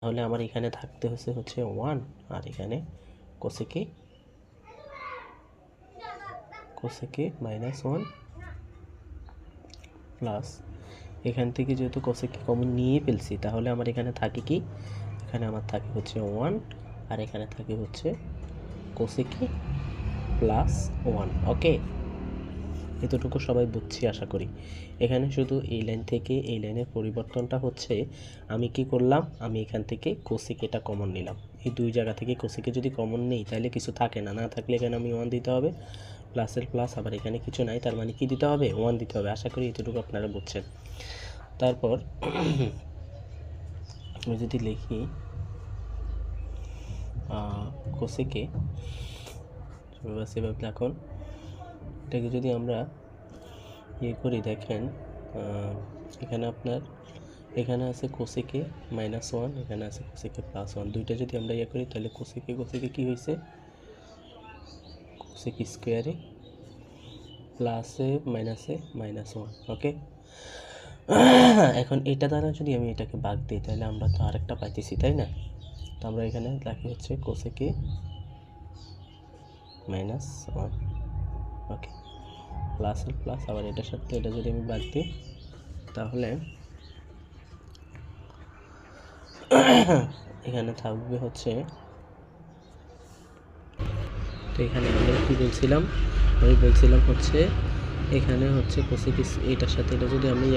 তাহলে আমার এখানে থাকতে হচ্ছে 1 আর এখানে কোসেকে -1 প্লাস এখান থেকে যেহেতু কোসেকে কমন নিয়ে ফেলছি তাহলে আমার এখানে থাকে কি, এখানে আমার থাকে হচ্ছে 1 আর এখানে থাকে হচ্ছে কোসেকে +1। ওকে, এতটুকু সবাই বুঝছি আশা করি। এখানে শুধু এই লাইন থেকে এই লাইনের পরিবর্তনটা হচ্ছে আমি কি করলাম, আমি এখান থেকে কোসেকেটা কমন নিলাম। এই দুই জায়গা থেকে কোসেকে যদি কমন নেই তাহলে কিছু থাকে না, না থাকলে এখানে আমি 1 দিতে হবে, প্লাসের প্লাস, আবার এখানে কিছু নাই তার মানে কি দিতে হবে, 1 দিতে হবে। আশা করি এতটুকু আপনারা বুঝছেন। তারপর আমি যদি লিখি কোসেকে, সেভাবে এখন এটাকে যদি আমরা ইয়ে করি, দেখেন এখানে আপনার এখানে আছে কোসেকে -1, এখানে আছে কোসেকে +1, দুইটা যদি আমরা ইয়ে করি তাহলে কোসেকে কি হয়েছে, কোসেক স্কোয়ারে প্লাসে মাইনাসে -1। ওকে, এখন এটা দ্বারা যদি আমি এটাকে ভাগ দিই তাহলে আমরা তো আরেকটা পাইতেছি, তাই না? তো আমরা এখানে লিখি হচ্ছে কোসেকে -1, ওকে, প্লাসের প্লাস, আবার এটার সাথে এটা যদি আমি বাদ দিই তাহলে এখানে থাকবে হচ্ছে, তো এখানে আমরা কি বলছিলাম, আমি বলছিলাম হচ্ছে এখানে হচ্ছে কোসেক, এটার সাথে এটা যদি আমি